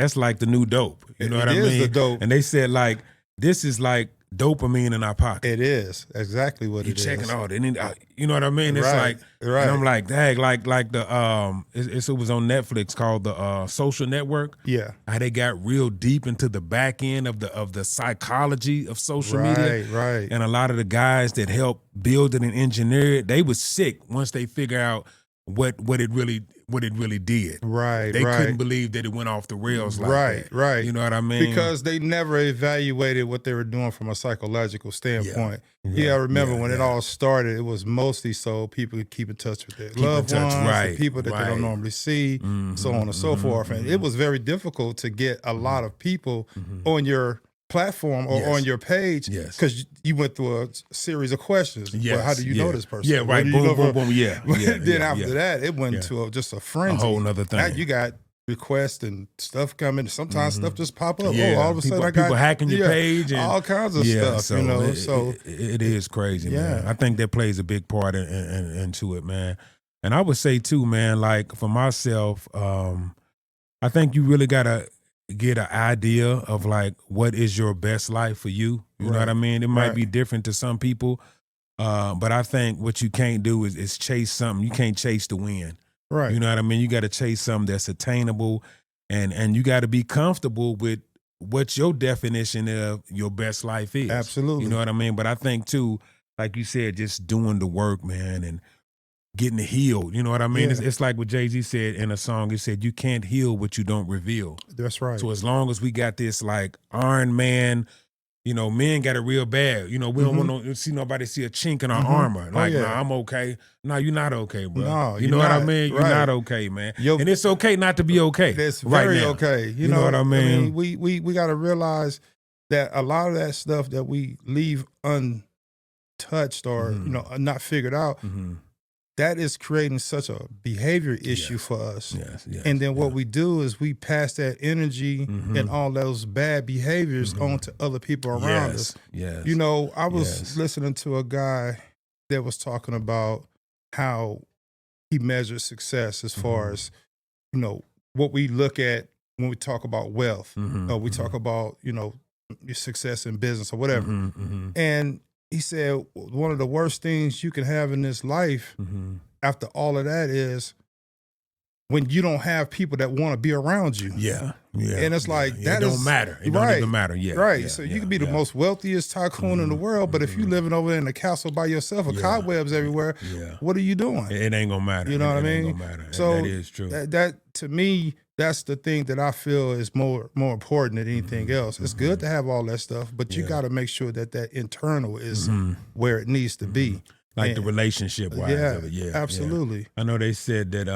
that's like the new dope. You know what I mean? It is the dope. And they said like this is like dopamine in our pocket. It is exactly what it is. You checking all that, you know what I mean? It's right. and I'm like, dang, like the it was on Netflix called the Social Network. Yeah, how they got real deep into the back end of the psychology of social media. Right. And a lot of the guys that helped build it and engineer it, they was sick once they figure out what it really did. Right. They couldn't believe that it went off the rails like that. Right. You know what I mean? Because they never evaluated what they were doing from a psychological standpoint. I remember when it all started, it was mostly so people could keep in touch with their loved ones, the people that they don't normally see, so on and so forth. And it was very difficult to get a lot of people on your platform or on your page because you went through a series of questions. Well, how do you know this person? Yeah, right. Boom. Then after that, it went to just a frenzy. A whole nother thing. Now you got requests and stuff coming. Sometimes stuff just pop up. Yeah. All of a sudden I got people hacking your page and all kinds of stuff. So so it is crazy, man. I think that plays a big part into it, man. And I would say too, man, like for myself, I think you really gotta get an idea of like what is your best life for you. You know what I mean? It might be different to some people, but I think what you can't do is chase something. You can't chase the win. Right. You know what I mean? You got to chase something that's attainable, and you got to be comfortable with what your definition of your best life is. Absolutely. You know what I mean? But I think too, like you said, just doing the work, man, and getting healed. You know what I mean? It's like what Jay-Z said in a song. He said, you can't heal what you don't reveal. That's right. So as long as we got this like Iron Man, men got it real bad. We don't want to see nobody see a chink in our armor. Like, nah, I'm okay. No, you're not okay, bro. No, you know what I mean? You're not okay, man. And it's okay not to be okay. It's very okay. You know what I mean? We got to realize that a lot of that stuff that we leave untouched or not figured out, that is creating such a behavior issue for us. Yes. And then what we do is we pass that energy and all those bad behaviors on to other people around us. Yes. I was listening to a guy that was talking about how he measures success as far as, what we look at when we talk about wealth, or we talk about, your success in business or whatever. And he said one of the worst things you can have in this life after all of that is when you don't have people that want to be around you. Yeah. And it's like, that don't matter. It don't even matter. So you can be the most wealthiest tycoon in the world, but if you living over in a castle by yourself with cobwebs everywhere, what are you doing? It ain't gonna matter. You know what I mean? It ain't gonna matter. So that is true. That to me, that's the thing that I feel is more important than anything else. It's good to have all that stuff, but you got to make sure that internal is where it needs to be. Like the relationship wise of it. Yeah, absolutely. Yeah. I know they said that,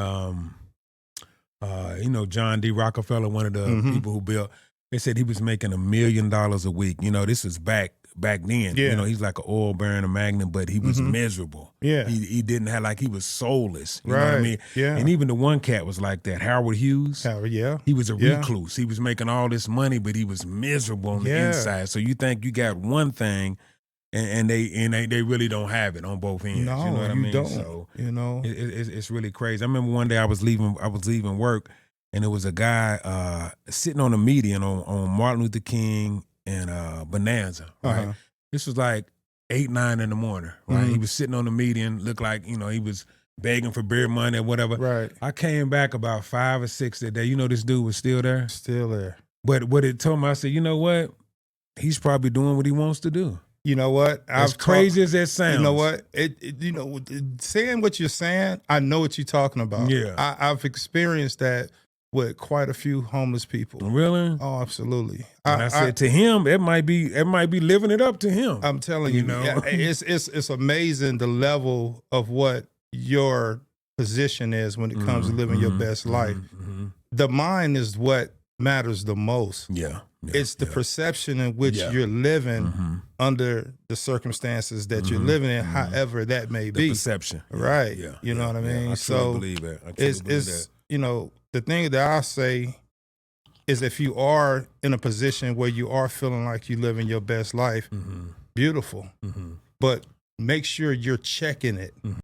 John D. Rockefeller, one of the people who built, they said he was making $1 million a week. This was back then. Yeah. He's like an oil baron, a magnate, but he was miserable. Yeah. He didn't have, he was soulless. You know Right. what I mean? Yeah. And even the one cat was like that, Howard Hughes. He was a recluse. He was making all this money, but he was miserable on the inside. So you think you got one thing, and they really don't have it on both ends. No, you know what I mean? don't. So it's really crazy. I remember one day I was leaving work, and there was a guy sitting on a median on Martin Luther King and Bonanza. Right, this was like 8, 9 in the morning. Right, he was sitting on the median, looked like he was begging for beer money or whatever. Right. I came back about 5 or 6 that day. This dude was still there. Still there. But what it told me, I said, you know what? He's probably doing what he wants to do. You know what? As crazy as that sounds. You know what? Saying what you're saying, I know what you're talking about. Yeah. I've experienced that with quite a few homeless people. Really? Oh, absolutely. And I said to him, it might be living it up to him. I'm telling you, it's amazing the level of what your position is when it comes to living your best life. The mind is what matters the most. Yeah. It's the perception in which you're living under the circumstances that you're living in, however that may be. The perception. Right. Yeah. You know what I mean? I truly believe that. It's the thing that I say is if you are in a position where you are feeling like you're living your best life, beautiful. But make sure you're checking it.